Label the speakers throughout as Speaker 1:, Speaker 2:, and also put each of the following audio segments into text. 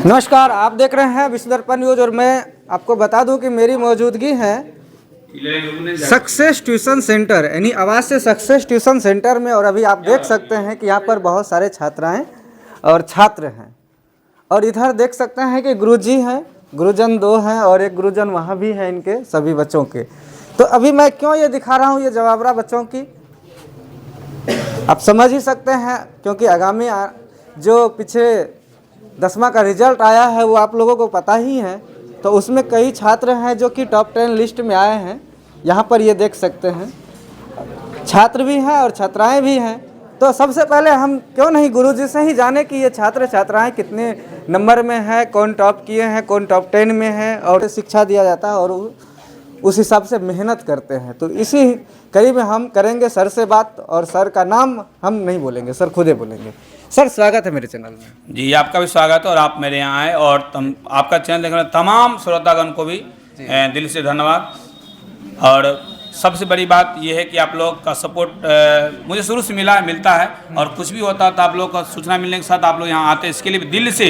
Speaker 1: नमस्कार, आप देख रहे हैं विश्व दर्पण न्यूज और मैं आपको बता दूं कि मेरी मौजूदगी है सक्सेस ट्यूशन सेंटर यानी आवाज से सक्सेस ट्यूशन सेंटर में। और अभी आप देख सकते हैं कि यहाँ पर बहुत सारे छात्राएं और छात्र हैं और इधर देख सकते हैं कि गुरुजी हैं, गुरुजन 2 हैं और एक गुरुजन वहाँ भी है इनके सभी बच्चों के। तो अभी मैं क्यों ये दिखा रहा हूँ ये जवाबरा बच्चों की, आप समझ ही सकते हैं, क्योंकि आगामी जो पीछे 10वां का रिजल्ट आया है वो आप लोगों को पता ही है। तो उसमें कई छात्र हैं जो कि टॉप 10 लिस्ट में आए हैं। यहाँ पर ये देख सकते हैं छात्र भी हैं और छात्राएं भी हैं। तो सबसे पहले हम क्यों नहीं गुरुजी से ही जाने कि ये छात्र छात्राएं कितने नंबर में है, कौन टॉप किए हैं, कौन टॉप 10 में है, और शिक्षा दिया जाता है और उस हिसाब से मेहनत करते हैं। तो इसी कड़ी में हम करेंगे सर से बात, और सर का नाम हम नहीं बोलेंगे, सर खुद ही बोलेंगे। सर स्वागत है मेरे चैनल में।
Speaker 2: जी आपका भी स्वागत है और आप मेरे यहाँ आए और आपका चैनल देखने वाले तमाम श्रोतागण को भी दिल से धन्यवाद। और सबसे बड़ी बात यह है कि आप लोग का सपोर्ट मुझे शुरू से मिलता है और कुछ भी होता है तो आप लोग का सूचना मिलने के साथ आप लोग यहाँ आते हैं। इसके लिए दिल से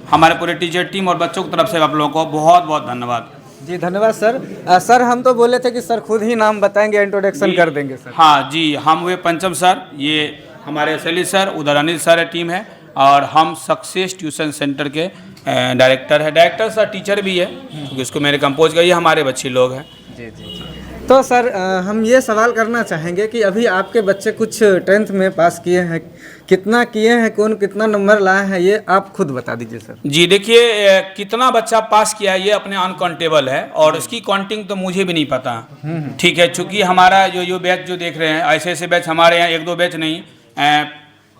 Speaker 2: हमारे पूरे टीचर टीम और बच्चों की तरफ से आप लोगों को बहुत बहुत धन्यवाद।
Speaker 1: जी धन्यवाद सर। सर हम तो बोले थे कि सर खुद ही नाम बताएंगे, इंट्रोडक्शन कर देंगे सर।
Speaker 2: हाँ जी, हम हुए पंचम सर, ये हमारे एसएलई सर, उधर अनिल सर टीम है और हम सक्सेस ट्यूशन सेंटर के डायरेक्टर है। डायरेक्टर सर टीचर भी है क्योंकि इसको मेरे कंपोज का ये हमारे बच्चे लोग हैं।
Speaker 1: जी जी जी। तो सर हम ये सवाल करना चाहेंगे कि अभी आपके बच्चे कुछ 10th में पास किए हैं, कितना किए हैं, कौन कितना नंबर लाए हैं, ये आप खुद बता दीजिए सर।
Speaker 2: जी देखिए, कितना बच्चा पास किया है ये अपने अनकाउंटेबल है और इसकी काउंटिंग तो मुझे भी नहीं पता। ठीक है, चूँकि हमारा जो बैच जो देख रहे हैं ऐसे ऐसे बैच हमारे यहाँ 1-2 बैच नहीं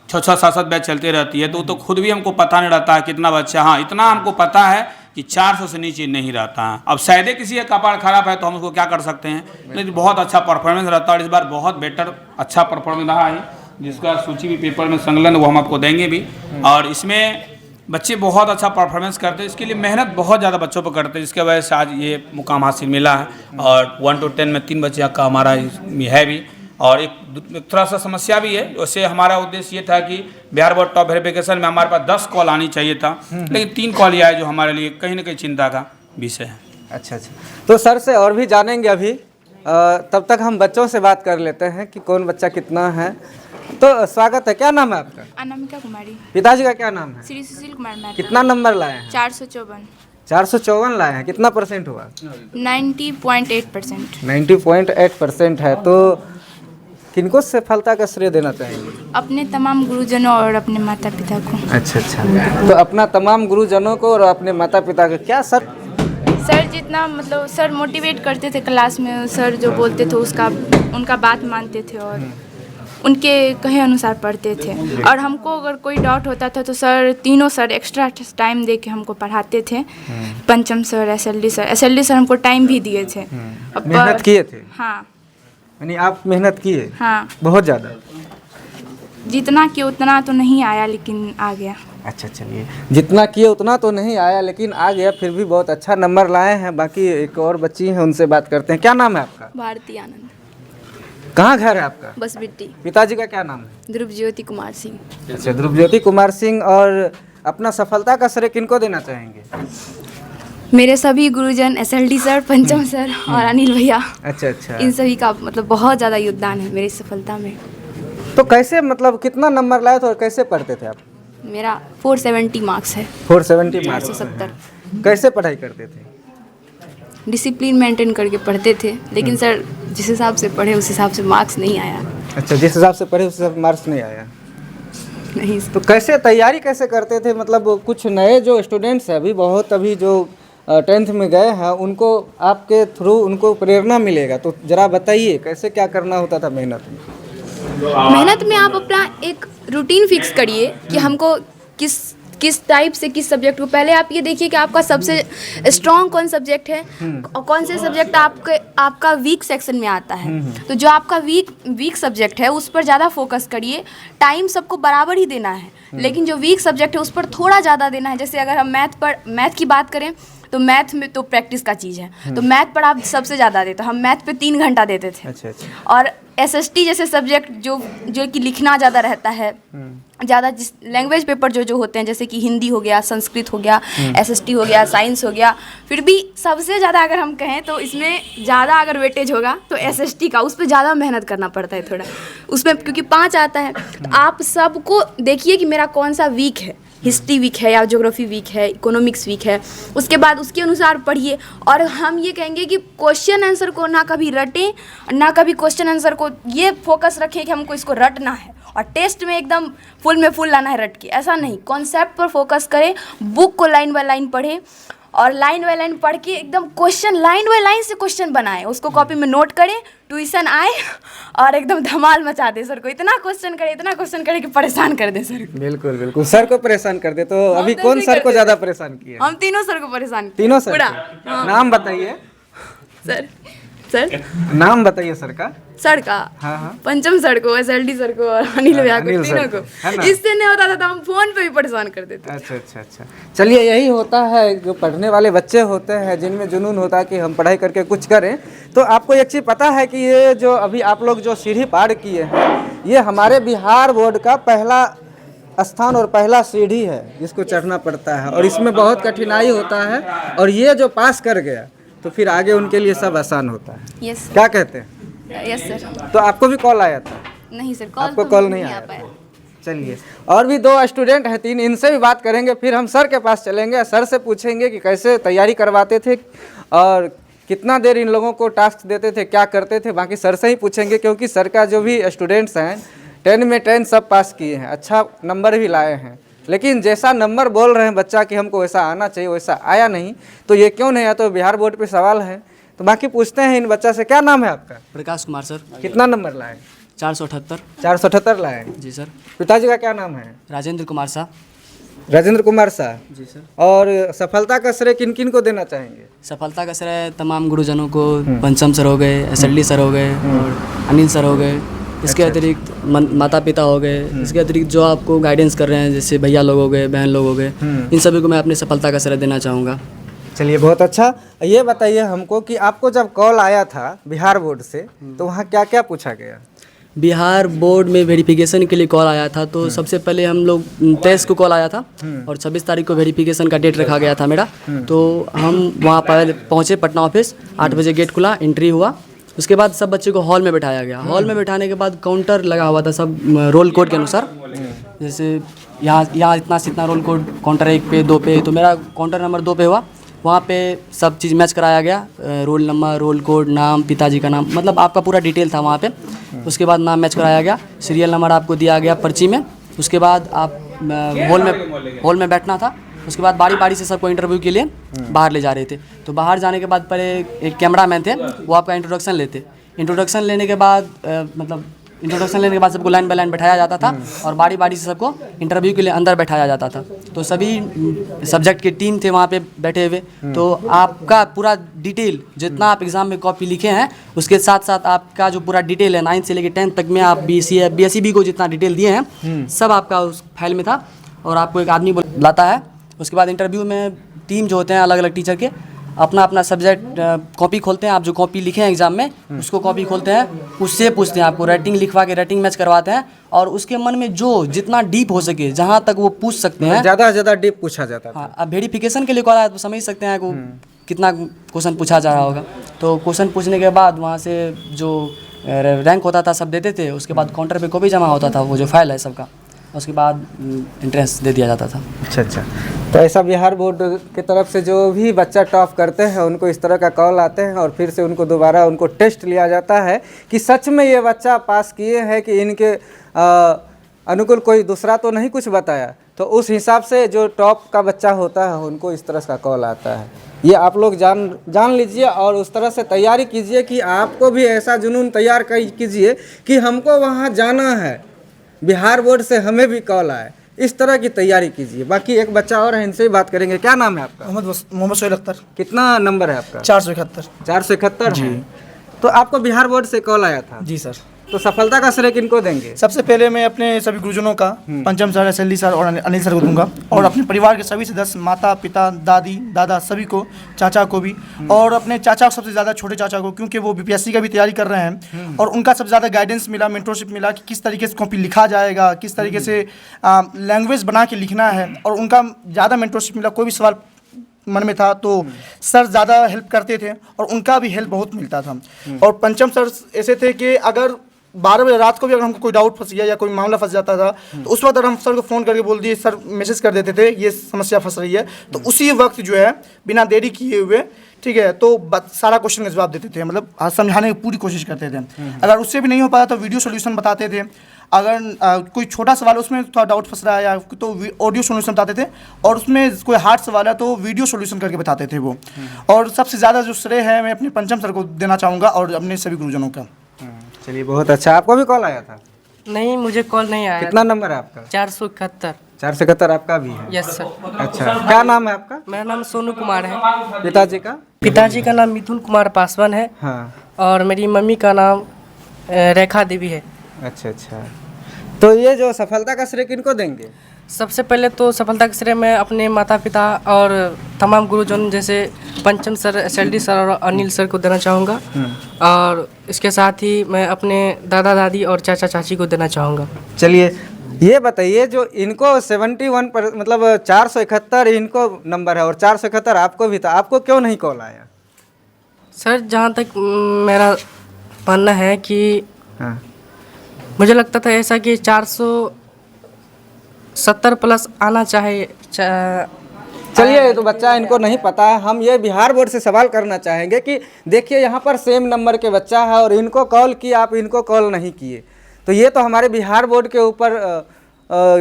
Speaker 2: 6-6, 7-7 बैच चलते रहती है। तो खुद भी हमको पता नहीं रहता है कितना बच्चा। हाँ इतना हमको पता है कि 400 से नीचे नहीं रहता है। अब शायद किसी का कपाड़ खराब है तो हम उसको क्या कर सकते हैं, लेकिन बहुत अच्छा परफॉर्मेंस रहता है और इस बार बहुत बेटर अच्छा परफॉर्मेंस रहा है, जिसका सूची भी पेपर में संकलन वो हम आपको देंगे भी। और इसमें बच्चे बहुत अच्छा परफॉर्मेंस करते हैं, इसके लिए मेहनत बहुत ज़्यादा बच्चों पर करते हैं, जिसकी वजह से आज ये मुकाम हासिल मिला है। और 1 to 10 में 3 बच्चे का हमारा है भी। और एक थोड़ा सा समस्या भी है, वैसे हमारा उद्देश्य ये था कि बिहार बोर्ड टॉप वेरिफिकेशन में हमारे पास 10 कॉल आनी चाहिए था, लेकिन 3 कॉल ही आए, जो हमारे लिए कहीं ना कहीं चिंता का विषय है।
Speaker 1: अच्छा अच्छा, तो सर से और भी जानेंगे अभी, तब तक हम बच्चों से बात कर लेते हैं कि कौन बच्चा कितना है। तो स्वागत है, क्या नाम है आपका?
Speaker 3: अनामिका कुमारी।
Speaker 1: पिताजी का क्या नाम है?
Speaker 3: श्री सुशील कुमार मैथ।
Speaker 1: कितना नंबर लाए हैं?
Speaker 3: 454।
Speaker 1: 454 लाए हैं। कितना परसेंट हुआ?
Speaker 3: 90.8%।
Speaker 1: 90.8% है। तो किनको सफलता का श्रेय देना चाहेंगे?
Speaker 3: अपने तमाम गुरुजनों और अपने माता पिता को।
Speaker 1: अच्छा अच्छा, तो अपना तमाम गुरुजनों को और अपने माता पिता को। क्या सर
Speaker 3: जितना मतलब सर मोटिवेट करते थे क्लास में, सर जो बोलते थे उसका उनका बात मानते थे और उनके कहे अनुसार पढ़ते थे। और हमको अगर कोई डाउट होता था तो सर तीनों सर एक्स्ट्रा टाइम दे के हमको पढ़ाते थे। पंचम सर, एसएलडी सर हमको टाइम भी दिए थे।
Speaker 1: मेहनत किए थे?
Speaker 3: हाँ,
Speaker 1: यानी आप मेहनत किए?
Speaker 3: हाँ
Speaker 1: बहुत ज़्यादा।
Speaker 3: जितना कि उतना तो नहीं आया लेकिन आ गया।
Speaker 1: अच्छा चलिए, जितना किए उतना तो नहीं आया लेकिन आ गया, फिर भी बहुत अच्छा नंबर लाए हैं। बाकी एक और बच्ची हैं, उनसे बात करते हैं। क्या नाम है आपका?
Speaker 4: भारती आनंद।
Speaker 1: कहाँ घर है आपका?
Speaker 4: बस बिट्टी।
Speaker 1: पिताजी का क्या नाम है?
Speaker 4: ध्रुव ज्योति कुमार सिंह।
Speaker 1: अच्छा, ध्रुव ज्योति कुमार सिंह। और अपना सफलता का श्रेय किनको देना चाहेंगे?
Speaker 4: मेरे सभी गुरुजन, एसएलडी सर, पंचम सर और अनिल भैया।
Speaker 1: अच्छा अच्छा,
Speaker 4: इन सभी का मतलब बहुत ज़्यादा योगदान है मेरी सफलता में।
Speaker 1: तो कैसे मतलब कितना नंबर लाए थे और कैसे पढ़ते थे आप?
Speaker 4: मेरा 470 मार्क्स है।
Speaker 1: 470 मार्क्स।
Speaker 4: 470।
Speaker 1: कैसे पढ़ाई करते थे?
Speaker 4: डिसिप्लिन मेंटेन करके पढ़ते थे, लेकिन सर जिस हिसाब से पढ़े उस हिसाब से मार्क्स नहीं आया।
Speaker 1: अच्छा, जिस हिसाब से पढ़े उस हिसाब से मार्क्स नहीं आया।
Speaker 4: नहीं।
Speaker 1: तो कैसे तैयारी कैसे करते थे? मतलब कुछ नए जो स्टूडेंट्स हैं अभी जो 10th में गए हैं, उनको आपके थ्रू उनको प्रेरणा मिलेगा, तो जरा बताइए कैसे क्या करना होता था मेहनत में?
Speaker 4: मेहनत में आप अपना एक रूटीन फिक्स करिए कि हमको किस टाइप से किस सब्जेक्ट को, पहले आप ये देखिए कि आपका सबसे स्ट्रॉन्ग कौन सब्जेक्ट है और कौन से सब्जेक्ट आपका वीक सेक्शन में आता है। तो जो आपका वीक सब्जेक्ट है उस पर ज़्यादा फोकस करिए। टाइम सबको बराबर ही देना है, लेकिन जो वीक सब्जेक्ट है उस पर थोड़ा ज़्यादा देना है। जैसे अगर हम मैथ की बात करें तो मैथ में तो प्रैक्टिस का चीज़ है, तो मैथ पर आप सबसे ज़्यादा देते, हम मैथ पे 3 घंटा देते थे।
Speaker 1: अच्छा अच्छा।
Speaker 4: और SST जैसे सब्जेक्ट जो कि लिखना ज़्यादा रहता है, ज़्यादा जिस लैंग्वेज पेपर जो होते हैं, जैसे कि हिंदी हो गया, संस्कृत हो गया, SST हो गया, साइंस हो गया, फिर भी सबसे ज़्यादा अगर हम कहें तो इसमें ज़्यादा अगर वेटेज होगा तो SST का, उस पर ज़्यादा मेहनत करना पड़ता है थोड़ा उसमें, क्योंकि 5 आता है। तो आप सबको देखिए कि मेरा कौन सा वीक है, हिस्ट्री वीक है या ज्योग्राफी वीक है, इकोनॉमिक्स वीक है, उसके बाद उसके अनुसार पढ़िए। और हम ये कहेंगे कि क्वेश्चन आंसर को ना कभी रटें, ना कभी क्वेश्चन आंसर को ये फोकस रखें कि हमको इसको रटना है और टेस्ट में एकदम फुल में फुल लाना है रट के, ऐसा नहीं। कॉन्सेप्ट पर फोकस करें, बुक को लाइन बाय लाइन पढ़ें और लाइन बाय लाइन पढ़ के एकदम क्वेश्चन लाइन बाय लाइन से क्वेश्चन बनाएं, उसको कॉपी में नोट करें, ट्यूशन आए और एकदम धमाल मचा दे सर को, इतना क्वेश्चन करे कि परेशान कर दे सर को।
Speaker 1: बिल्कुल बिल्कुल, सर को परेशान कर दे। तो अभी कौन सर को ज़्यादा परेशान किया?
Speaker 4: हम तीनों सर को परेशान,
Speaker 1: तीनों सर
Speaker 4: पूरा।
Speaker 1: को?
Speaker 4: हाँ।
Speaker 1: नाम बताइए
Speaker 4: सर
Speaker 1: नाम बताइए सर का।
Speaker 4: सर का
Speaker 1: हाँ हाँ।
Speaker 4: पंचम सर को, SLD सर को और अनिल भैया को,
Speaker 1: अनिल सर
Speaker 4: तीनों
Speaker 1: को, है
Speaker 4: को।
Speaker 1: ना?
Speaker 4: इससे नहीं होता था तो हम फोन पे भी परेशान कर देते।
Speaker 1: अच्छा अच्छा अच्छा। चलिए, यही होता है जो पढ़ने वाले बच्चे होते हैं, जिनमें जुनून होता है कि हम पढ़ाई करके कुछ करें। तो आपको एक चीज़ पता है कि ये जो अभी आप लोग जो सीढ़ी पार किए हैं, ये हमारे बिहार बोर्ड का पहला स्थान और पहला सीढ़ी है जिसको चढ़ना पड़ता है, और इसमें बहुत कठिनाई होता है। और ये जो पास कर गया तो फिर आगे उनके लिए सब आसान होता है।
Speaker 4: यस
Speaker 1: क्या कहते हैं?
Speaker 4: Yes sir.
Speaker 1: तो आपको भी कॉल आया था?
Speaker 4: नहीं सर,
Speaker 1: आपको कॉल नहीं आया था? चलिए, और भी 2 स्टूडेंट हैं, 3, इनसे भी बात करेंगे, फिर हम सर के पास चलेंगे, सर से पूछेंगे कि कैसे तैयारी करवाते थे और कितना देर इन लोगों को टास्क देते थे, क्या करते थे। बाकी सर से ही पूछेंगे, क्योंकि सर का जो भी स्टूडेंट्स हैं 10 में 10 सब पास किए हैं, अच्छा नंबर भी लाए हैं। लेकिन जैसा नंबर बोल रहे हैं बच्चा कि हमको वैसा आना चाहिए, वैसा आया नहीं। तो ये क्यों नहीं आया? तो बिहार बोर्ड पे सवाल है। तो बाकी पूछते हैं इन बच्चा से। क्या नाम है आपका?
Speaker 5: प्रकाश कुमार सर।
Speaker 1: कितना नंबर लाए?
Speaker 5: 478।
Speaker 1: 478 लाए।
Speaker 5: जी सर।
Speaker 1: पिताजी का क्या नाम है?
Speaker 5: राजेंद्र कुमार शाह।
Speaker 1: राजेंद्र कुमार शाह
Speaker 5: जी सर।
Speaker 1: और सफलता का श्रेय किन किन को देना चाहेंगे?
Speaker 5: सफलता का श्रेय तमाम गुरुजनों को, पंचम सर हो गए, SLD सर हो गए और अनिल सर हो गए। इसके अतिरिक्त माता पिता हो गए, इसके अतिरिक्त जो आपको गाइडेंस कर रहे हैं, जैसे भैया लोग हो गए, बहन लोग हो गए, इन सभी को मैं अपनी सफलता का श्रेय देना चाहूँगा।
Speaker 1: चलिए, बहुत अच्छा। ये बताइए हमको कि आपको जब कॉल आया था बिहार बोर्ड से, तो वहाँ क्या क्या पूछा गया?
Speaker 5: बिहार बोर्ड में वेरिफिकेशन के लिए कॉल आया था। तो सबसे पहले हम लोग 23 को कॉल आया था और 26 तारीख को वेरिफिकेशन का डेट रखा गया था मेरा। तो हम वहाँ पर पहुँचे पटना ऑफिस, 8 बजे गेट खुला, एंट्री हुआ। उसके बाद सब बच्चे को हॉल में बैठाया गया। हॉल में बैठाने के बाद काउंटर लगा हुआ था सब रोल कोड के अनुसार, जैसे यहाँ इतना से इतना रोल कोड, काउंटर 1 पे 2 पे, तो मेरा काउंटर नंबर 2 पे हुआ। वहाँ पे सब चीज़ मैच कराया गया, रोल नंबर, रोल कोड, नाम, पिताजी का नाम, मतलब आपका पूरा डिटेल था वहाँ पे। उसके बाद नाम मैच कराया गया, सीरियल नंबर आपको दिया गया पर्ची में। उसके बाद आप हॉल में बैठना था। उसके बाद बारी बारी से सबको इंटरव्यू के लिए बाहर ले जा रहे थे। तो बाहर जाने के बाद पहले एक कैमरा मैन थे, वो आपका इंट्रोडक्शन लेते। इंट्रोडक्शन लेने के बाद सबको लाइन बाय लाइन बैठाया जाता था और बारी बारी से सबको इंटरव्यू के लिए अंदर बैठाया जाता था। तो सभी सब्जेक्ट के टीम थे वहाँ पे बैठे हुए। तो आपका पूरा डिटेल जितना आप एग्ज़ाम में कॉपी लिखे हैं, उसके साथ साथ आपका जो पूरा डिटेल है 9 से लेकर 10 तक में आप BSc को जितना डिटेल दिए हैं, सब आपका उस फाइल में था। और आपको एक आदमी बुलाता है। उसके बाद इंटरव्यू में टीम जो होते हैं अलग अलग टीचर के, अपना अपना सब्जेक्ट कॉपी खोलते हैं। आप जो कॉपी लिखे हैं एग्जाम में, उसको कॉपी खोलते हैं, उससे पूछते हैं, आपको रेटिंग लिखवा के रेटिंग मैच करवाते हैं। और उसके मन में जो जितना डीप हो सके, जहाँ तक वो पूछ सकते हैं,
Speaker 1: ज़्यादा से ज़्यादा डीप पूछा जाता था।
Speaker 5: हाँ, अब वेरिफिकेशन के लिए कॉल आया तो समझ सकते हैं को कितना क्वेश्चन पूछा जा रहा होगा। तो क्वेश्चन पूछने के बाद वहाँ से जो रैंक होता था सब देते थे। उसके बाद काउंटर पे कॉपी जमा होता था, वो जो फाइल है सबका। उसके बाद एंट्रेंस दे दिया जाता था।
Speaker 1: अच्छा अच्छा। तो ऐसा बिहार बोर्ड की तरफ से जो भी बच्चा टॉप करते हैं, उनको इस तरह का कॉल आते हैं और फिर से उनको दोबारा उनको टेस्ट लिया जाता है कि सच में ये बच्चा पास किए हैं कि इनके अनुकूल कोई दूसरा तो नहीं कुछ बताया। तो उस हिसाब से जो टॉप का बच्चा होता है, उनको इस तरह का कॉल आता है। ये आप लोग जान लीजिए और उस तरह से तैयारी कीजिए कि आपको भी ऐसा जुनून तैयार कीजिए कि हमको वहाँ जाना है, बिहार बोर्ड से हमें भी कॉल आए। इस तरह की तैयारी कीजिए। बाकी एक बच्चा और है, इनसे ही बात करेंगे। क्या नाम है आपका?
Speaker 6: मोहम्मद सोहेल अख्तर।
Speaker 1: कितना नंबर है आपका?
Speaker 6: 471।
Speaker 1: 471 जी। तो आपको बिहार बोर्ड से कॉल आया था?
Speaker 6: जी सर।
Speaker 1: तो सफलता का श्रेय किनको देंगे?
Speaker 6: सबसे पहले मैं अपने सभी गुरुजनों का, पंचम सर, SLD सर और अनिल सर को दूंगा, और अपने परिवार के सभी सदस्य, माता पिता, दादी दादा, सभी को, चाचा को भी, और अपने चाचा को सबसे ज़्यादा, छोटे चाचा को, क्योंकि वो BPSC का भी तैयारी कर रहे हैं और उनका सबसे ज़्यादा गाइडेंस मिला, मेंटरशिप मिला कि किस तरीके से कॉपी लिखा जाएगा, किस तरीके से लैंग्वेज बना के लिखना है, और उनका ज़्यादा मेंटरशिप मिला। कोई भी सवाल मन में था तो सर ज़्यादा हेल्प करते थे और उनका भी हेल्प बहुत मिलता था। और पंचम सर ऐसे थे कि अगर 12 बजे रात को भी अगर हमको कोई डाउट फंस गया या कोई मामला फंस जाता था तो उस वक्त अगर हम सर को फ़ोन करके बोल दिए, सर मैसेज कर देते थे ये समस्या फंस रही है, तो उसी वक्त जो है बिना देरी किए हुए, ठीक है, तो सारा क्वेश्चन का जवाब देते थे, मतलब समझाने की पूरी कोशिश करते थे। अगर उससे भी नहीं हो पाया तो वीडियो सोल्यूशन बताते थे। अगर कोई छोटा सवाल उसमें थोड़ा डाउट फंस रहा है या तो ऑडियो सोल्यूशन बताते थे, और उसमें कोई हार्ड सवाल है तो वीडियो सोल्यूशन करके बताते थे वो। और सबसे ज़्यादा जो श्रेय है मैं अपने पंचम सर को देना चाहूँगा और अपने सभी गुरुजनों का।
Speaker 1: चलिए, बहुत अच्छा। आपको भी कॉल आया था?
Speaker 7: नहीं, मुझे कॉल नहीं आया।
Speaker 1: कितना नंबर है आपका?
Speaker 7: 471।
Speaker 1: 471 आपका भी है?
Speaker 7: Yes sir.
Speaker 1: अच्छा, क्या नाम है आपका?
Speaker 7: मेरा नाम सोनू कुमार है।
Speaker 1: पिताजी का?
Speaker 7: पिताजी का नाम मिथुन कुमार पासवान है।
Speaker 1: हाँ।
Speaker 7: और मेरी मम्मी का नाम रेखा देवी है।
Speaker 1: अच्छा अच्छा, तो ये जो सफलता का श्रेय किनको देंगे?
Speaker 7: सबसे पहले तो सफलता का श्रेय मैं अपने माता पिता और तमाम गुरुजन जैसे पंचम सर, SLD सर और अनिल सर को देना चाहूँगा, और इसके साथ ही मैं अपने दादा दादी और चाचा चाची को देना चाहूँगा।
Speaker 1: चलिए, ये बताइए, जो इनको 71 पर मतलब 471 इनको नंबर है और 471 आपको भी था, आपको क्यों नहीं कॉल आया?
Speaker 7: सर, जहाँ तक मेरा मानना है कि
Speaker 1: हाँ।
Speaker 7: मुझे लगता था ऐसा कि 470 प्लस आना चाहिए।
Speaker 1: चलिए, ये तो बच्चा इनको नहीं पता है। हम ये बिहार बोर्ड से सवाल करना चाहेंगे कि देखिए यहाँ पर सेम नंबर के बच्चा है और इनको कॉल किया, आप इनको कॉल नहीं किए, तो ये तो हमारे बिहार बोर्ड के ऊपर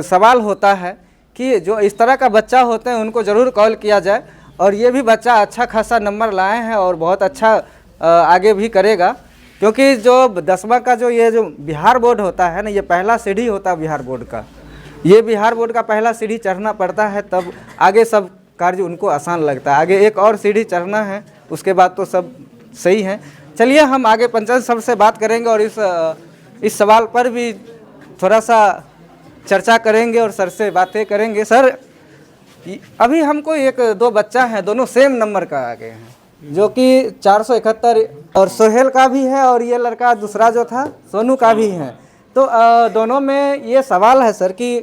Speaker 1: सवाल होता है कि जो इस तरह का बच्चा होते हैं उनको ज़रूर कॉल किया जाए। और ये भी बच्चा अच्छा खासा नंबर लाए हैं और बहुत अच्छा आगे भी करेगा, क्योंकि जो 10वां का जो ये जो बिहार बोर्ड होता है ना, ये पहला सीढ़ी होता है बिहार बोर्ड का। ये बिहार बोर्ड का पहला सीढ़ी चढ़ना पड़ता है, तब आगे सब कार्य उनको आसान लगता है। आगे एक और सीढ़ी चढ़ना है, उसके बाद तो सब सही है। चलिए, हम आगे पंचायत सर से बात करेंगे और इस सवाल पर भी थोड़ा सा चर्चा करेंगे और सर से बातें करेंगे। सर, अभी हमको एक दो बच्चा है, दोनों सेम नंबर का आ गए हैं, जो कि 471, और सोहेल का भी है और ये लड़का दूसरा जो था सोनू का भी है। तो दोनों में ये सवाल है सर कि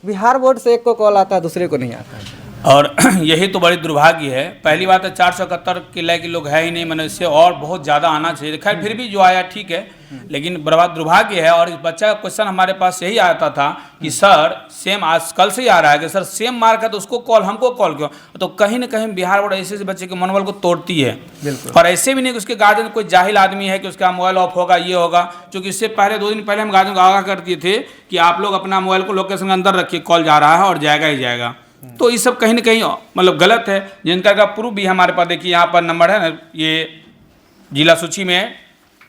Speaker 1: बिहार बोर्ड से एक को कॉल आता है, दूसरे को नहीं आता है।
Speaker 2: और यही तो बड़ी दुर्भाग्य है। पहली बात है 471 के लायक लोग है ही नहीं, मैंने इससे और बहुत ज़्यादा आना चाहिए। खैर, फिर भी जो आया ठीक है, लेकिन बर्बाद दुर्भाग्य है। और इस बच्चा का क्वेश्चन हमारे पास यही आता था कि सर सेम, आज कल से ही आ रहा है कि सर सेम मार्क है तो उसको कॉल, हमको कॉल क्यों? तो कहीं ना कहीं बिहार बोर्ड ऐसे बच्चे के मनोबल को तोड़ती है। और ऐसे भी नहीं कि उसके गार्जियन कोई जाहिल आदमी है कि उसका मोबाइल ऑफ होगा, ये होगा। क्योंकि इससे पहले 2 दिन पहले हम गार्जियन को आगाह करते थे कि आप लोग अपना मोबाइल को लोकेशन के अंदर रखिए, कॉल जा रहा है और जाएगा ही जाएगा। तो ये सब कहीं ना कहीं मतलब गलत है, जिनका का प्रूफ भी हमारे पास देखिए यहाँ पर नंबर है ना, ये जिला सूची में,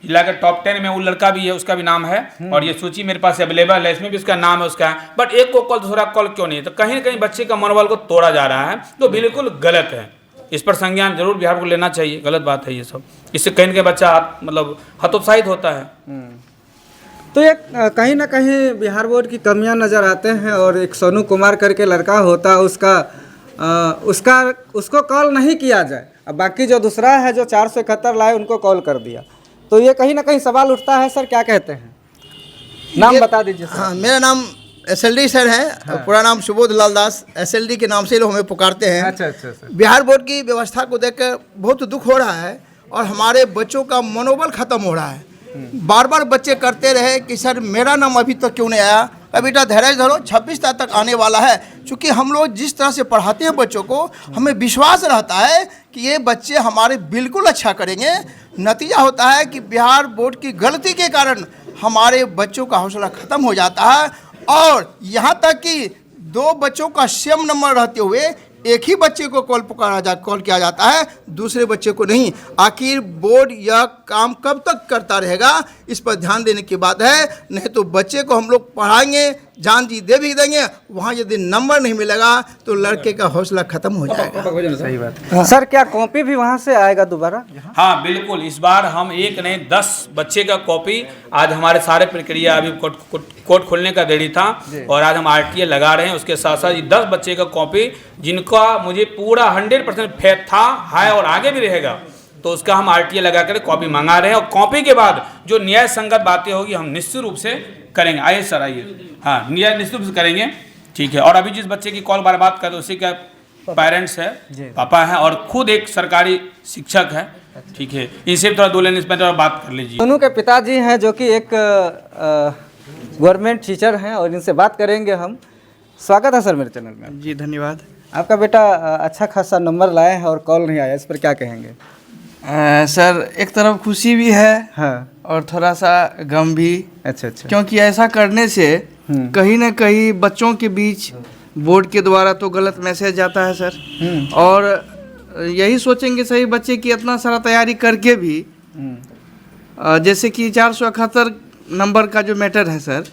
Speaker 2: जिला के टॉप 10 में वो लड़का भी है, उसका भी नाम है, और ये सूची मेरे पास अवेलेबल है, इसमें भी उसका नाम है उसका है। बट एक को कॉल, दूसरा कॉल क्यों नहीं है? तो कहीं ना कहीं बच्चे का मनोबल को तोड़ा जा रहा है, तो बिल्कुल गलत है। इस पर संज्ञान जरूर बिहार को लेना चाहिए, गलत बात है ये सब। इससे कहीं ना कहीं बच्चा मतलब हतोत्साहित होता है।
Speaker 1: तो ये कहीं ना कहीं बिहार बोर्ड की कमियां नज़र आते हैं। और एक सोनू कुमार करके लड़का होता, उसको कॉल नहीं किया जाए, अब बाकी जो दूसरा है जो 471 लाए उनको कॉल कर दिया, तो ये कहीं ना कहीं सवाल उठता है। सर, क्या कहते हैं? नाम बता दीजिए सर।
Speaker 8: हाँ, मेरा नाम SLD सर है। हाँ। पूरा नाम सुबोध लाल दास, SLD के नाम से लोग हमें पुकारते हैं।
Speaker 1: अच्छा अच्छा सर।
Speaker 8: बिहार बोर्ड की व्यवस्था को देखकर बहुत दुख हो रहा है और हमारे बच्चों का मनोबल खत्म हो रहा है। बार बार बच्चे करते रहे कि सर मेरा नाम अभी तक क्यों नहीं आया। अब बेटा धैर्य धरो, 26 तारीख तक आने वाला है। क्योंकि हम लोग जिस तरह से पढ़ाते हैं बच्चों को, हमें विश्वास रहता है कि ये बच्चे हमारे बिल्कुल अच्छा करेंगे। नतीजा होता है कि बिहार बोर्ड की गलती के कारण हमारे बच्चों का हौसला ख़त्म हो जाता है, और यहाँ तक कि 2 बच्चों का सेम नंबर रहते हुए एक ही बच्चे को कॉल किया जाता है, दूसरे बच्चे को नहीं। आखिर बोर्ड यह काम कब तक करता रहेगा, इस पर ध्यान देने की बात है। नहीं तो बच्चे को हम लोग पढ़ाएंगे, जान जी दे भी देंगे, वहाँ यदि नंबर नहीं मिलेगा तो लड़के का हौसला खत्म हो जाएगा।
Speaker 1: सही बात। सर क्या कॉपी भी वहाँ से आएगा दोबारा?
Speaker 2: हाँ बिल्कुल, इस बार हम एक नहीं 10 बच्चे का कॉपी, आज हमारे सारे प्रक्रिया अभी कोर्ट खोलने का देरी था और आज हम RTA लगा रहे हैं। उसके साथ साथ 10 बच्चे का कॉपी जिनका मुझे पूरा 100% फेथ था, है और आगे भी रहेगा, तो उसका हम RTA लगा कर कॉपी मंगा रहे हैं। और कॉपी के बाद जो न्याय संगत बातें होगी हम निश्चित रूप से करेंगे। आइए सर आइए, हाँ न्याय निश्चित रूप से करेंगे, ठीक है। और अभी जिस बच्चे की कॉल बात कर उसी का पेरेंट्स है, पापा है और खुद एक सरकारी शिक्षक है, ठीक है। इनसे थोड़ा 2 लाइन इस पर बात कर लीजिए।
Speaker 1: दोनों के पिताजी हैं जो कि एक गवर्नमेंट टीचर हैं और इनसे बात करेंगे हम। स्वागत है सर मेरे चैनल में।
Speaker 6: जी धन्यवाद।
Speaker 1: आपका बेटा अच्छा खासा नंबर लाया है और कॉल नहीं आया, इस पर क्या कहेंगे?
Speaker 9: सर एक तरफ खुशी भी है,
Speaker 1: हाँ,
Speaker 9: और थोड़ा सा गम भी।
Speaker 1: अच्छा अच्छा।
Speaker 9: क्योंकि ऐसा करने से कहीं ना कहीं बच्चों के बीच बोर्ड के द्वारा तो गलत मैसेज जाता है सर, और यही सोचेंगे सही बच्चे की इतना सारा तैयारी करके भी, जैसे कि 471 नंबर का जो मैटर है सर,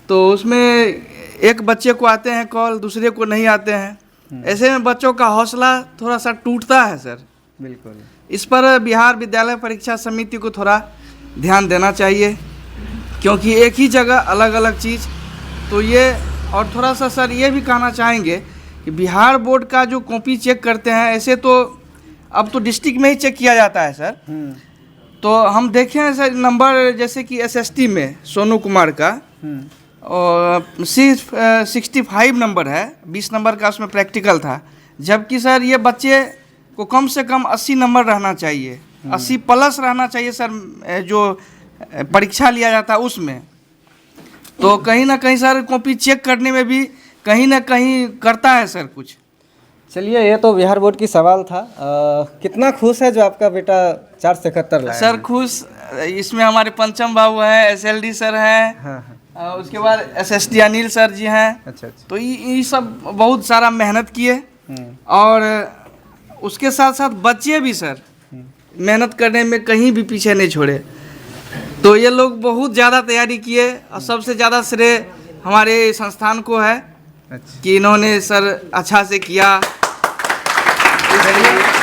Speaker 9: तो उसमें एक बच्चे को आते हैं कॉल, दूसरे को नहीं आते हैं। ऐसे में बच्चों का हौसला थोड़ा सा टूटता है सर।
Speaker 1: बिल्कुल।
Speaker 9: इस पर बिहार विद्यालय परीक्षा समिति को थोड़ा ध्यान देना चाहिए, क्योंकि एक ही जगह अलग अलग चीज़, तो ये, और थोड़ा सा सर ये भी कहना चाहेंगे कि बिहार बोर्ड का जो कॉपी चेक करते हैं, ऐसे तो अब तो डिस्ट्रिक्ट में ही चेक किया जाता है सर। तो हम देखे हैं सर नंबर, जैसे कि SST में सोनू कुमार का और 65 नंबर है, 20 नंबर का उसमें प्रैक्टिकल था, जबकि सर ये बच्चे को कम से कम 80 नंबर रहना चाहिए, 80 प्लस रहना चाहिए सर, जो परीक्षा लिया जाता है उसमें। तो कहीं ना कहीं सर कॉपी चेक करने में भी कहीं ना कहीं करता है सर कुछ।
Speaker 1: चलिए, ये तो बिहार बोर्ड की सवाल था। कितना खुश है जो आपका बेटा 471 लाया?
Speaker 9: सर खुश इसमें हमारे पंचम बाबू हैं, SLD सर हैं,
Speaker 1: हाँ।
Speaker 9: उसके बाद SST अनिल सर जी हैं।
Speaker 1: अच्छा अच्छा।
Speaker 9: तो ये सब बहुत सारा मेहनत किए, और उसके साथ साथ बच्चे भी सर मेहनत करने में कहीं भी पीछे नहीं छोड़े। तो ये लोग बहुत ज़्यादा तैयारी किए, और सबसे ज़्यादा श्रेय हमारे संस्थान को है।
Speaker 1: अच्छा।
Speaker 9: कि इन्होंने सर अच्छा से किया।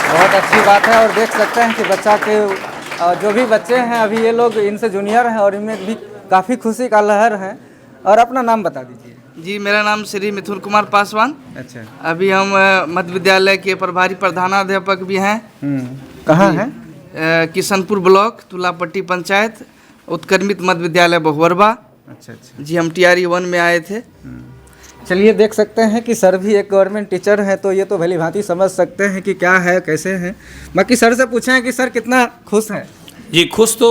Speaker 1: बहुत अच्छी बात है। और देख सकते हैं कि बच्चा के जो भी बच्चे हैं अभी, ये लोग इनसे जूनियर हैं और इनमें भी काफ़ी खुशी का लहर है। और अपना नाम बता दीजिए।
Speaker 9: जी, मेरा नाम श्री मिथुन कुमार पासवान।
Speaker 1: अच्छा।
Speaker 9: अभी हम मध्य विद्यालय के प्रभारी प्रधानाध्यापक भी हैं।
Speaker 1: कहाँ हैं?
Speaker 9: किशनपुर ब्लॉक, तुलापट्टी पंचायत, उत्क्रमित मध्य विद्यालय बहुवरबा।
Speaker 1: अच्छा अच्छा
Speaker 9: जी, हम TRE 1 में आए थे।
Speaker 1: चलिए, देख सकते हैं कि सर भी एक गवर्नमेंट टीचर हैं, तो ये तो भली भांति समझ सकते हैं कि क्या है कैसे है। बाकी सर से पूछें कि सर कितना खुश हैं?
Speaker 2: जी खुश तो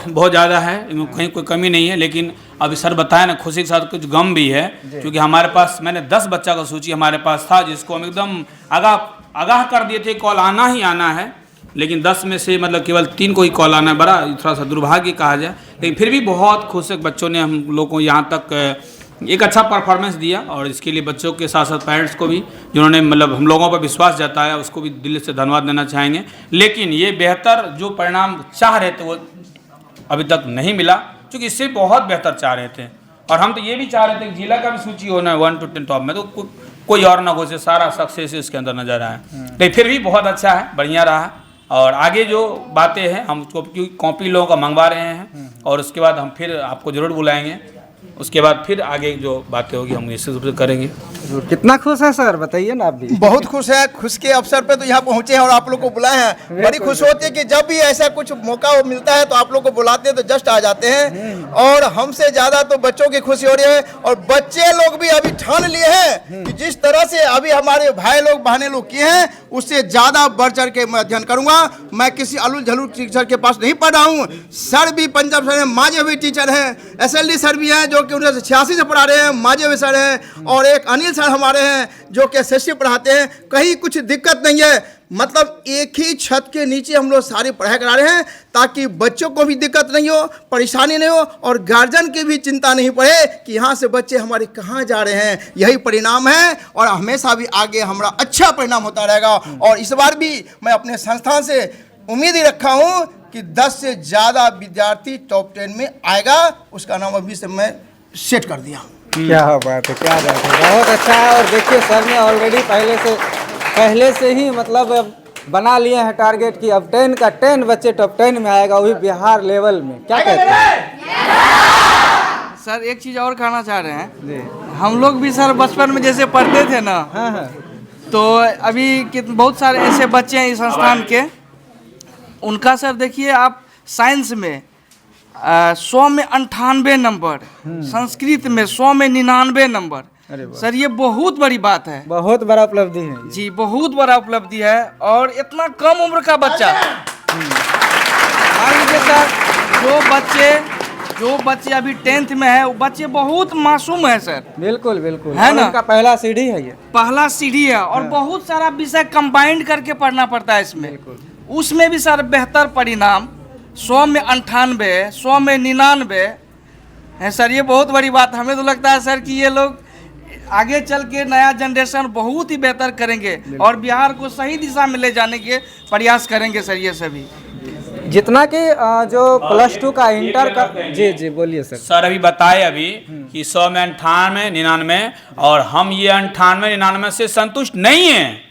Speaker 2: बहुत ज़्यादा है, कहीं कोई कमी नहीं है, लेकिन अभी सर बताया ना, खुशी के साथ कुछ गम भी है, क्योंकि हमारे पास मैंने 10 बच्चा का सूची हमारे पास था, जिसको हम एकदम आगाह कर दिए थे कॉल आना ही आना है, लेकिन 10 में से मतलब केवल 3 को ही कॉल आना है। बड़ा थोड़ा सा दुर्भाग्य कहा जाए, लेकिन फिर भी बहुत खुश है बच्चों ने हम लोग को यहाँ तक एक अच्छा परफॉर्मेंस दिया, और इसके लिए बच्चों के साथ साथ पेरेंट्स को भी, जिन्होंने मतलब हम लोगों पर विश्वास जताया, उसको भी दिल से धन्यवाद देना चाहेंगे। लेकिन ये बेहतर जो परिणाम चाह रहे थे वो अभी तक नहीं मिला, क्योंकि इससे बहुत बेहतर चाह रहे थे। और हम तो ये भी चाह रहे थे कि जिला का भी सूची होना है 1 to 10 टॉप में, तो कोई और ना हो, से सारा सक्सेस इसके अंदर नजर आया। लेकिन फिर भी बहुत अच्छा है, बढ़िया रहा। और आगे जो बातें हैं हम उसको, क्योंकि कॉपी लोगों का मंगवा रहे हैं, और उसके बाद हम फिर आपको ज़रूर बुलाएंगे। उसके बाद फिर आगे जो बातें होगी हम निश्चित रूप से करेंगे।
Speaker 1: कितना खुश है सर, बताइए ना आप भी।
Speaker 8: बहुत खुश है, खुश के अवसर पे तो यहाँ पहुँचे हैं और आप लोग को बुलाए हैं। बड़ी खुश होती है कि जब भी ऐसा कुछ मौका मिलता है तो आप लोग को बुलाते हैं, तो जस्ट आ जाते हैं। और हमसे ज़्यादा तो बच्चों की खुशी हो रही है, और बच्चे लोग भी अभी ठान लिए हैं कि जिस तरह से अभी हमारे भाई लोग बहने लोग किए हैं, उससे ज़्यादा बढ़ चढ़ के मैं अध्ययन करूँगा। मैं किसी अलूल झलूल टीचर के पास नहीं पढ़ा हूँ। सर भी पंजाब सर हैं, माजे भी टीचर हैं, SLD सर भी हैं जो कि 1986 से पढ़ा रहे हैं, माजे भी सर हैं, और एक अनिल सर हमारे हैं जो कि SST पढ़ाते हैं। कहीं कुछ दिक्कत नहीं है, मतलब एक ही छत के नीचे हम लोग सारी पढ़ाई करा रहे हैं, ताकि बच्चों को भी दिक्कत नहीं हो, परेशानी नहीं हो, और गार्जियन की भी चिंता नहीं पड़े कि यहाँ से बच्चे हमारे कहाँ जा रहे हैं। यही परिणाम है, और हमेशा भी आगे हमारा अच्छा परिणाम होता रहेगा। और इस बार भी मैं अपने संस्थान से उम्मीद ही रखा हूँ कि 10 से ज़्यादा विद्यार्थी टॉप 10 में आएगा। उसका नाम अभी से मैं सेट कर दिया।
Speaker 1: क्या बात है, क्या बात है, बहुत अच्छा है। और देखिए सर ने ऑलरेडी पहले से ही मतलब बना लिए हैं टारगेट कि अब 10 का 10 बच्चे टॉप 10 में आएगा, वो भी बिहार लेवल में। क्या कहते हैं
Speaker 9: सर? एक चीज़ और कहना चाह रहे हैं, हम लोग भी सर बचपन में जैसे पढ़ते थे ना,
Speaker 1: हाँ।
Speaker 9: तो अभी बहुत सारे ऐसे बच्चे हैं इस संस्थान के, उनका सर देखिए आप साइंस में 100 में 98 नंबर, संस्कृत में 100 में 99 नंबर। सर ये बहुत बड़ी बात है,
Speaker 1: बहुत बड़ा उपलब्धि है
Speaker 9: जी, बहुत बड़ा उपलब्धि है। और इतना कम उम्र का बच्चा, मान लीजिए सर, जो बच्चे अभी 10th में है, वो बच्चे बहुत मासूम है सर।
Speaker 1: बिल्कुल बिल्कुल
Speaker 9: है ना?
Speaker 1: उनका पहला सीढ़ी है ये,
Speaker 9: पहला सीढ़ी है। और बहुत सारा विषय कंबाइंड करके पढ़ना पड़ता है इसमें। उसमें भी सर बेहतर परिणाम 100 में 98, 100 में 99 है सर। ये बहुत बड़ी बात। हमें तो लगता है सर कि ये लोग आगे चल के नया जनरेशन बहुत ही बेहतर करेंगे और बिहार को सही दिशा में ले जाने के प्रयास करेंगे सर ये सभी।
Speaker 1: जितना कि जो +2 का इंटर का, जी बोलिए सर।
Speaker 2: सर अभी बताए अभी कि 100 में 98, 99, और हम ये 98, 99 से संतुष्ट नहीं हैं।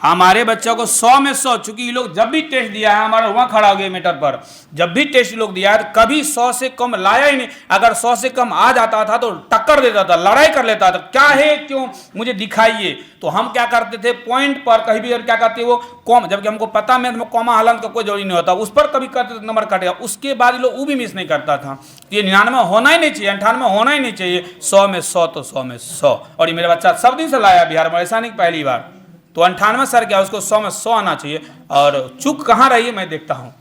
Speaker 2: हमारे बच्चों को 100 में 100, चूंकि ये लोग जब भी टेस्ट दिया है, हमारा वहाँ खड़ा हो गया मीटर पर, जब भी टेस्ट लोग दिया है तो कभी 100 से कम लाया ही नहीं। अगर 100 से कम आ जाता था तो टक्कर देता था, लड़ाई कर लेता था, क्या है क्यों मुझे दिखाइए। तो हम क्या करते थे, पॉइंट पर कहीं भी क्या करते वो कॉम, जबकि हमको पता मैथ में कॉमा हलन का कोई जरूरी नहीं होता, उस पर कभी करते नंबर कटेगा, उसके बाद लोग वो भी मिस नहीं करता था। ये 99 होना ही नहीं चाहिए, 98 होना ही नहीं चाहिए, 100 में 100 तो 100 में 100। और ये मेरा बच्चा सब दिन से लाया बिहार में, ऐसा नहीं पहली बार। तो 98 सर क्या, उसको 100 में 100 आना चाहिए। और चूक कहाँ रही है मैं देखता हूँ।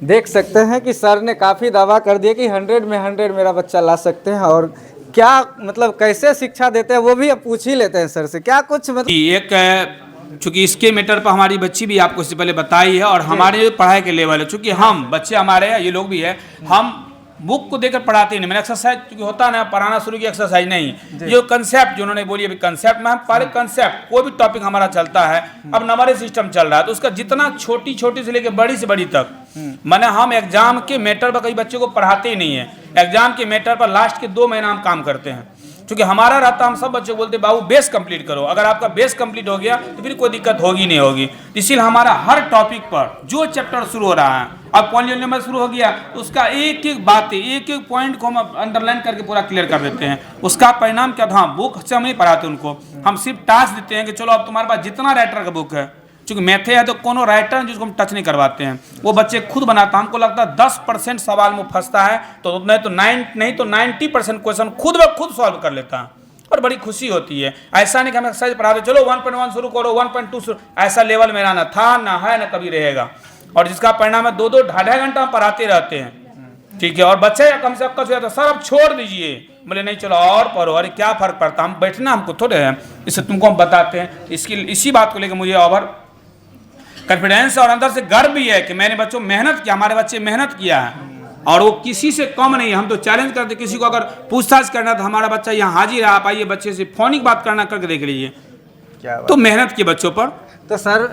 Speaker 1: देख सकते हैं कि सर ने काफ़ी दावा कर दिया कि 100 में 100 मेरा बच्चा ला सकते हैं। और क्या मतलब कैसे शिक्षा देते हैं वो भी अब पूछ ही लेते हैं सर से, क्या कुछ मतलब
Speaker 2: एक चूंकि इसके मैटर पर हमारी बच्ची भी आपको इससे पहले बताई है, और हमारे पढ़ाई के लेवल है, चूंकि हम बच्चे हमारे हैं, ये लोग भी है, हम बुक को देकर पढ़ाते नहीं। मैंने एक्सरसाइज क्योंकि होता ना, पढ़ाना शुरू किया एक्सरसाइज नहीं, जो कंसेप्ट जो उन्होंने बोली अभी कंसेप्ट में, हम पहले कंसेप्ट कोई भी टॉपिक हमारा चलता है, अब नंबरिंग सिस्टम चल रहा है, तो उसका जितना छोटी छोटी से लेकर बड़ी से बड़ी तक, मैंने हम एग्जाम के मैटर पर कई बच्चों को पढ़ाते ही नहीं है। एग्जाम के मैटर पर लास्ट के 2 महीना हम काम करते हैं, क्योंकि हमारा रहता, हम सब बच्चों को बोलते बाबू बेस कंप्लीट करो, अगर आपका बेस कंप्लीट हो गया तो फिर कोई दिक्कत होगी नहीं होगी। इसीलिए हमारा हर टॉपिक पर जो चैप्टर शुरू हो रहा है, अब पॉइंट नंबर शुरू हो गया, उसका एक एक बात, एक एक पॉइंट को हम अंडरलाइन करके पूरा क्लियर कर देते हैं। उसका परिणाम क्या था, बुक से हम नहीं पढ़ाते उनको, हम सिर्फ टास्क देते हैं कि चलो अब तुम्हारे पास जितना राइटर का बुक है, चूंकि मैथे है तो कोनो राइटर जिसको हम टच नहीं करवाते हैं, वो बच्चे खुद बनाता। हमको लगता है 10% सवाल में फंसता है, तो नहीं तो 90% क्वेश्चन खुद ब खुद सॉल्व कर लेता है, और बड़ी खुशी होती है। ऐसा नहीं कि हम एक्सरसाइज पढ़ाते चलो 1.1 शुरू करो, 1.2 शुरू, ऐसा लेवल मेरा ना था, ना है, ना कभी रहेगा। और जिसका परिणाम है 2-2 ढाई घंटा हम पढ़ाते रहते हैं, ठीक है। और बच्चे कम से कम तो सर अब छोड़ दीजिए, बोले नहीं चलो और पढ़ो, अरे क्या फर्क पड़ता, हम बैठना हमको थोड़े हैं, इससे तुमको हम बताते हैं। इसी बात को लेकर मुझे ओवर कॉन्फिडेंस और अंदर से गर्व भी है कि मैंने बच्चों मेहनत किया, हमारे बच्चे मेहनत किया है, और वो किसी से कम नहीं। हम तो चैलेंज करते, किसी को अगर पूछताछ करना तो हमारा बच्चा यहाँ हाजिर है, आप आइए बच्चे से फोनिक बात करना करके देख लीजिए, तो मेहनत की बच्चों पर।
Speaker 1: तो सर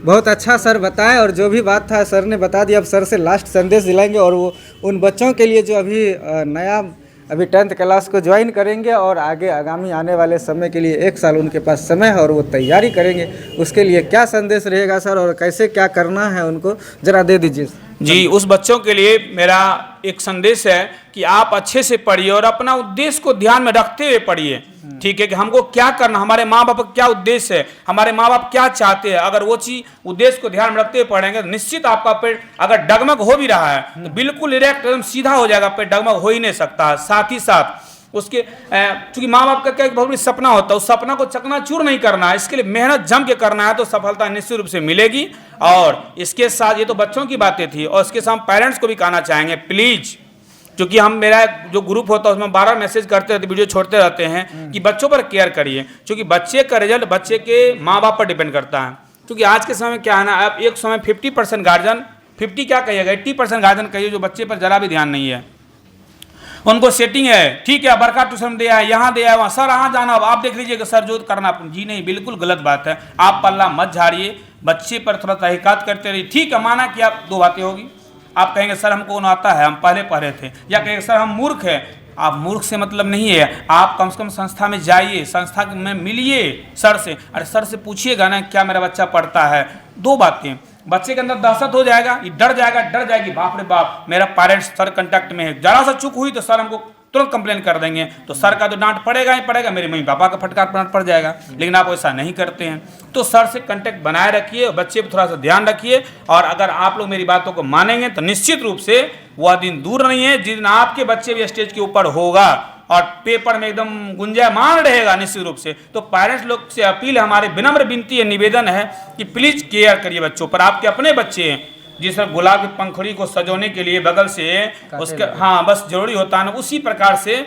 Speaker 1: बहुत अच्छा सर बताएं, और जो भी बात था सर ने बता दिया। अब सर से लास्ट संदेश दिलाएंगे, और वो उन बच्चों के लिए जो अभी 10th क्लास को ज्वाइन करेंगे और आगे आगामी आने वाले समय के लिए 1 साल उनके पास समय है और वो तैयारी करेंगे, उसके लिए क्या संदेश रहेगा सर, और कैसे क्या करना है उनको जरा दे दीजिए।
Speaker 2: जी, उस बच्चों के लिए मेरा एक संदेश है कि आप अच्छे से पढ़िए और अपना उद्देश्य को ध्यान में रखते हुए पढ़िए, ठीक है, कि हमको क्या करना, हमारे माँ बाप का क्या उद्देश्य है, हमारे माँ बाप क्या चाहते हैं। अगर वो चीज उद्देश्य को ध्यान में रखते हुए पढ़ेंगे तो निश्चित आपका पेट अगर डगमग हो भी रहा है तो बिल्कुल डायरेक्ट एकदम सीधा हो जाएगा, पेट डगमग हो ही नहीं सकता। साथ ही साथ उसके चूंकि माँ बाप का क्या एक बहुत बड़ी सपना होता है, उस सपना को चकनाचूर नहीं करना है, इसके लिए मेहनत जम के करना है, तो सफलता निश्चित रूप से मिलेगी। और इसके साथ ये तो बच्चों की बातें थी, और इसके साथ पेरेंट्स को भी कहना चाहेंगे प्लीज, क्योंकि हम मेरा जो ग्रुप होता है उसमें 12 मैसेज करते रहते, वीडियो छोड़ते रहते हैं कि बच्चों पर केयर करिए, क्योंकि बच्चे का रिजल्ट बच्चे के माँ बाप पर डिपेंड करता है। क्योंकि आज के समय में क्या है ना, अब एक समय 50% गार्जियन, 50 क्या कहिएगा 80% गार्जियन कहिए, जो बच्चे पर जरा भी ध्यान नहीं है। उनको सेटिंग है, ठीक है, बरका ट्यूशन दे आए, यहाँ दे आए, वहाँ सर यहाँ जाना, अब आप देख लीजिए कि सर जो करना, जी नहीं, बिल्कुल गलत बात है। आप पल्ला मत झाड़िए, बच्चे पर थोड़ा तहकीकात करते रहिए। ठीक है, माना कि आप 2 बातें होगी, आप कहेंगे सर हमको ना आता है, हम पहले पढ़े थे, या कहेंगे सर हम मूर्ख हैं। आप मूर्ख से मतलब नहीं है, आप कम से कम संस्था में जाइए, संस्था में मिलिए सर से, अरे सर से पूछिएगा ना क्या मेरा बच्चा पढ़ता है। दो बातें, बच्चे के अंदर दहशत हो जाएगा, ये डर जाएगी, बाप रे बाप मेरा पेरेंट्स सर कांटेक्ट में है, जरा सा चूक हुई तो सर हमको तुरंत कंप्लेन कर देंगे, तो सर का तो डांट पड़ेगा ही पड़ेगा, मेरे मम्मी पापा का फटकार पड़ जाएगा। लेकिन आप ऐसा नहीं करते हैं, तो सर से कांटेक्ट बनाए रखिए, बच्चे पर थोड़ा सा ध्यान रखिए, और अगर आप लोग मेरी बातों को मानेंगे तो निश्चित रूप से वह दिन दूर नहीं है जिस दिन आपके बच्चे भी स्टेज के ऊपर होगा और पेपर में एकदम गुंजायमान रहेगा निश्चित रूप से। तो पेरेंट्स लोग से अपील है, हमारी विनम्र विनती है, निवेदन है कि प्लीज केयर करिए बच्चों पर। आपके अपने बच्चे हैं, जिस तरह गुलाब की पंखुड़ी को सजोने के लिए बगल से उसके हाँ बस जरूरी होता है ना, उसी प्रकार से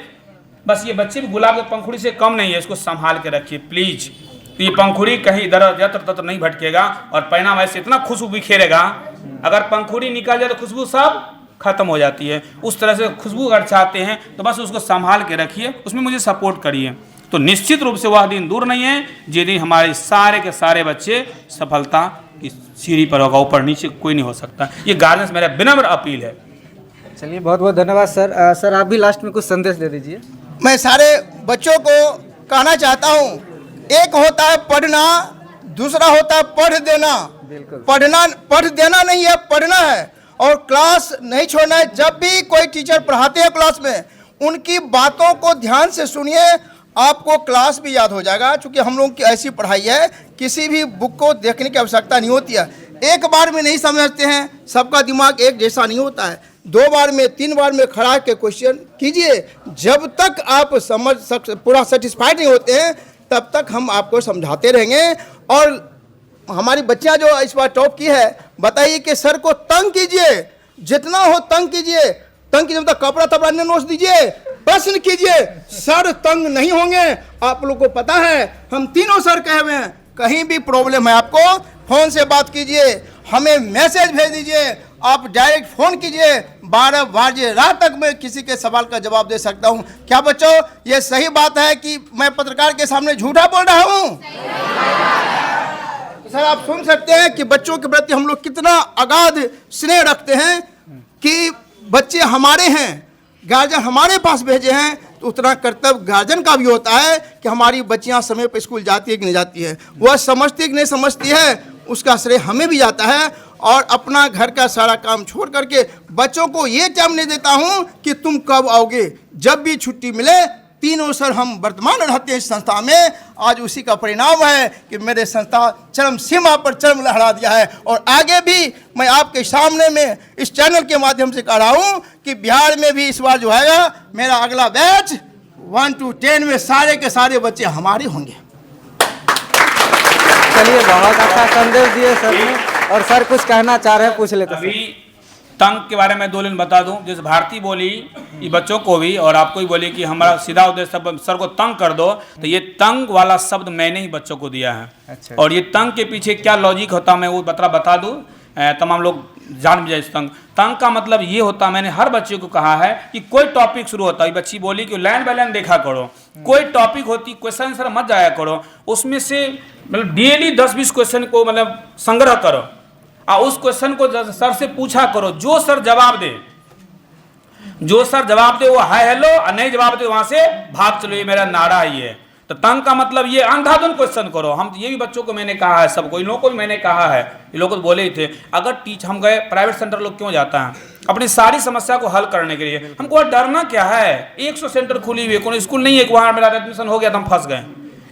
Speaker 2: बस ये बच्चे भी गुलाब की पंखुड़ी से कम नहीं है, इसको संभाल के रखिए प्लीज। तो ये पंखुड़ी कहीं इधर यत्र तत्र नहीं भटकेगा, और परिणाम ऐसे इतना खुशबू बिखेरेगा, अगर पंखुड़ी निकल जाए तो खुशबू सब खत्म हो जाती है। उस तरह से खुशबू अगर चाहते हैं तो बस उसको संभाल के रखिए, उसमें मुझे सपोर्ट करिए, तो निश्चित रूप से वह दिन दूर नहीं है जिस दिन हमारे सारे के सारे बच्चे सफलता की सीढ़ी पर होगा, ऊपर नीचे कोई नहीं हो सकता। ये गार्जियन से मेरा विनम्र अपील है।
Speaker 1: चलिए बहुत बहुत धन्यवाद सर। सर आप भी लास्ट में कुछ संदेश दे दीजिए।
Speaker 8: मैं सारे बच्चों को कहना चाहता हूँ, एक होता है पढ़ना, दूसरा होता है पढ़ देना। पढ़ देना नहीं है, पढ़ना है, और क्लास नहीं छोड़ना है। जब भी कोई टीचर पढ़ाते हैं क्लास में, उनकी बातों को ध्यान से सुनिए, आपको क्लास भी याद हो जाएगा। क्योंकि हम लोग की ऐसी पढ़ाई है, किसी भी बुक को देखने की आवश्यकता नहीं होती है। एक बार में नहीं समझते हैं, सबका दिमाग एक जैसा नहीं होता है, 2 बार में 3 बार में खड़ा के क्वेश्चन कीजिए। जब तक आप समझ पूरा सेटिस्फाइड नहीं होते हैं, तब तक हम आपको समझाते रहेंगे। और हमारी बच्चियां जो इस बार टॉप की है, बताइए कि सर को तंग कीजिए, जितना हो तंग कीजिए, मतलब कपड़ा तपड़ा नोट दीजिए, प्रश्न कीजिए, सर तंग नहीं होंगे। आप लोग को पता है, हम तीनों सर कहे हुए हैं, कहीं भी प्रॉब्लम है आपको फोन से बात कीजिए, हमें मैसेज भेज दीजिए, आप डायरेक्ट फोन कीजिए, 12 बजे रात तक मैं किसी के सवाल का जवाब दे सकता हूं। क्या बच्चों, ये सही बात है कि मैं पत्रकार के सामने झूठा बोल रहा हूं? सर आप सुन सकते हैं कि बच्चों के प्रति हम लोग कितना अगाध स्नेह रखते हैं, कि बच्चे हमारे हैं, गार्जियन हमारे पास भेजे हैं, तो उतना कर्तव्य गार्जियन का भी होता है कि हमारी बच्चियां समय पर स्कूल जाती है कि नहीं जाती है, वह समझती है कि नहीं समझती है, उसका श्रेय हमें भी जाता है। और अपना घर का सारा काम छोड़ करके बच्चों को ये टाइम नहीं देता हूं कि तुम कब आओगे, जब भी छुट्टी मिले। तीनों सर हम वर्तमान रहते हैं इस संस्था में, आज उसी का परिणाम है कि मेरे संस्था चरम सीमा पर चरम लहरा दिया है। और आगे भी मैं आपके सामने में इस चैनल के माध्यम से कह रहा हूं कि बिहार में भी इस बार जो है मेरा अगला बैच 1 to 10 में सारे के सारे बच्चे हमारे होंगे।
Speaker 1: चलिए बहुत अच्छा संदेश दिए सर ने, और सर कुछ कहना चाह रहे हैं, पूछ लेते हैं।
Speaker 2: अभी तंग के बारे में 2 लाइन बता दूं। जैसे भारती बोली ये बच्चों को भी और आपको भी बोली कि हमारा सीधा उद्देश्य सर को तंग कर दो, तो ये तंग वाला शब्द मैंने ही बच्चों को दिया है।
Speaker 1: अच्छा।
Speaker 2: और ये तंग के पीछे क्या लॉजिक होता है मैं वो बता दूं, तमाम लोग जान भी जाए। तंग का मतलब ये होता है, मैंने हर बच्चे को कहा है कि कोई टॉपिक शुरू होता है, बच्ची बोली कि लाइन बाय लाइन देखा करो, कोई टॉपिक होती क्वेश्चन आंसर मत जाया करो, उसमें से मतलब डेली 10-20 क्वेश्चन को मतलब संग्रह करो, और उस क्वेश्चन को सर से पूछा करो, जो सर जवाब दे वो हाय हेलो, और नहीं जवाब दे वहां से भाग चलो, ये मेरा नारा ही है। तो तंग का मतलब ये अंधाधुंध क्वेश्चन करो। हम ये भी बच्चों को मैंने कहा है, सबको, इन लोगों को भी मैंने कहा है, ये लोग तो बोले ही थे। अगर हम गए प्राइवेट सेंटर, लोग क्यों जाता है? अपनी सारी समस्या को हल करने के लिए। हमको डरना क्या है? 100 सेंटर खुली हुई है, कोई स्कूल नहीं है कि वहां मेरा एडमिशन हो गया तो हम फंस गए।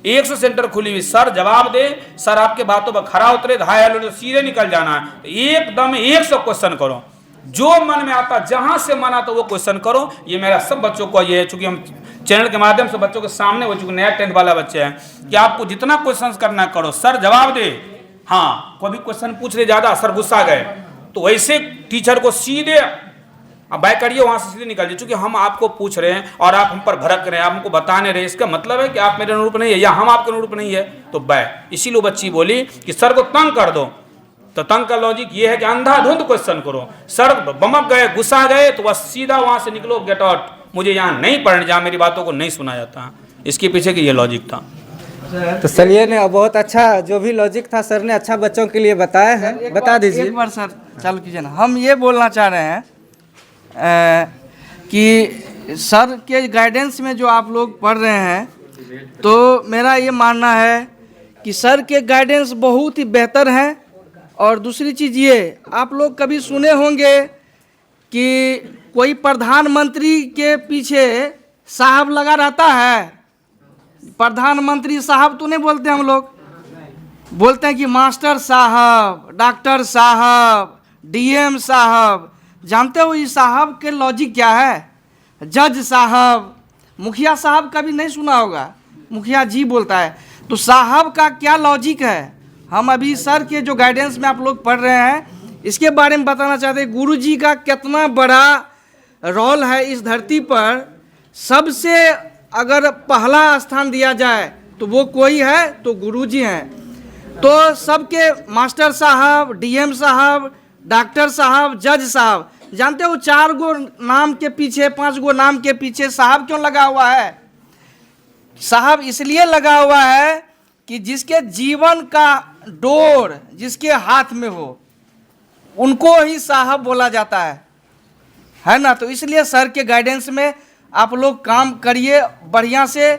Speaker 2: 100 सेंटर खुली हुई, सर जवाब दे, सर आपके बातों पर खरा उतरे, हाय हेलो तो सीधे निकल जाना है। एकदम 100 क्वेश्चन करो, जो मन में आता, जहां से मन आता वो क्वेश्चन करो। ये मेरा सब बच्चों को ये है, चूंकि हम चैनल के माध्यम से बच्चों के सामने, वो चूंकि नया 10th वाला बच्चे हैं, कि आपको जितना क्वेश्चन करना करो, सर जवाब दे। हाँ, कोई भी क्वेश्चन पूछ रहे ज्यादा, सर गुस्सा गए, तो वैसे टीचर को सीधे अब बाय करिए, वहां से सीधे निकल जाइए। चूंकि हम आपको पूछ रहे हैं और आप हम पर भड़क रहे हैं, आप हमको बताने रहे, इसका मतलब है कि आप मेरे अनुरूप नहीं है या हम आपके अनुरूप नहीं है, तो बाय। इसीलिए बच्ची बोली कि सर को तंग कर दो। तो तंग का लॉजिक ये है कि अंधाधुंध क्वेश्चन करो, सर बमक गए, गुस्सा गए, तो बस सीधा वहां से निकलो, गेट आउट, मुझे यहाँ नहीं पढ़ने, जहाँ मेरी बातों को नहीं सुना जाता। इसके पीछे की ये लॉजिक था।
Speaker 1: तो चलिए ने बहुत अच्छा जो भी लॉजिक था सर ने अच्छा बच्चों के लिए बताया है, बता दीजिए।
Speaker 9: एक बार सर चालू कीजिए ना। हम ये बोलना चाह रहे हैं कि सर के गाइडेंस में जो आप लोग पढ़ रहे हैं, तो मेरा ये मानना है कि सर के गाइडेंस बहुत ही बेहतर हैं। और दूसरी चीज़ ये, आप लोग कभी सुने होंगे कि कोई प्रधानमंत्री के पीछे साहब लगा रहता है। प्रधानमंत्री साहब तो नहीं बोलते, हम लोग बोलते हैं कि मास्टर साहब, डॉक्टर साहब, डीएम साहब। जानते हो ये साहब के लॉजिक क्या है? जज साहब, मुखिया साहब कभी नहीं सुना होगा, मुखिया जी बोलता है। तो साहब का क्या लॉजिक है? हम अभी सर के जो गाइडेंस में आप लोग पढ़ रहे हैं, इसके बारे में बताना चाहते हैं। गुरु जी का कितना बड़ा रोल है इस धरती पर। सबसे अगर पहला स्थान दिया जाए तो वो कोई है तो गुरु जी हैं। तो सबके मास्टर साहब, डीएम साहब, डॉक्टर साहब, जज साहब, जानते हो 4 गो नाम के पीछे, 5 गो नाम के पीछे साहब क्यों लगा हुआ है? साहब इसलिए लगा हुआ है कि जिसके जीवन का डोर जिसके हाथ में हो, उनको ही साहब बोला जाता है ना। तो इसलिए सर के गाइडेंस में आप लोग काम करिए, बढ़िया से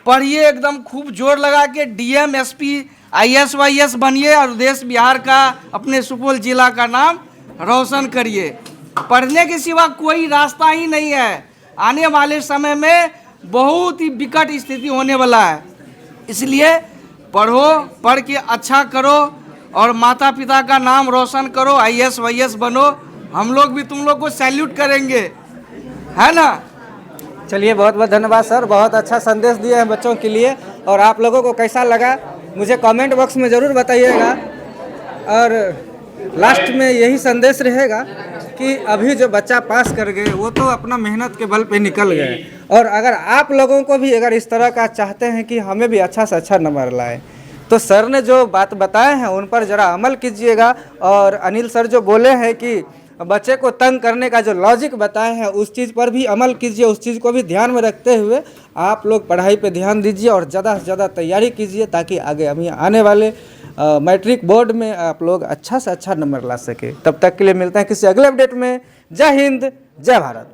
Speaker 9: पढ़िए, एकदम खूब जोर लगा के डीएम, एसपी, आईएएस, वाईएएस बनिए और देश बिहार का, अपने सुपौल जिला का नाम रोशन करिए। पढ़ने के सिवा कोई रास्ता ही नहीं है। आने वाले समय में बहुत ही विकट स्थिति होने वाला है। इसलिए पढ़ो, पढ़ के अच्छा करो और माता पिता का नाम रोशन करो, आईएएस वाईएएस बनो। हम लोग भी तुम लोग को सैल्यूट करेंगे, है ना।
Speaker 1: चलिए बहुत बहुत धन्यवाद सर, बहुत अच्छा संदेश दिए हैं बच्चों के लिए। और आप लोगों को कैसा लगा मुझे कमेंट बॉक्स में ज़रूर बताइएगा। और लास्ट में यही संदेश रहेगा कि अभी जो बच्चा पास कर गए वो तो अपना मेहनत के बल पे निकल गए। और अगर आप लोगों को भी अगर इस तरह का चाहते हैं कि हमें भी अच्छा से अच्छा नंबर लाए, तो सर ने जो बात बताए हैं उन पर ज़रा अमल कीजिएगा। और अनिल सर जो बोले हैं कि बच्चे को तंग करने का जो लॉजिक बताए हैं उस चीज़ पर भी अमल कीजिए। उस चीज़ को भी ध्यान में रखते हुए आप लोग पढ़ाई पे ध्यान दीजिए और ज़्यादा से ज़्यादा तैयारी कीजिए, ताकि आगे अभी आने वाले मैट्रिक बोर्ड में आप लोग अच्छा से अच्छा नंबर ला सके। तब तक के लिए मिलते हैं किसी अगले अपडेट में। जय हिंद, जय भारत।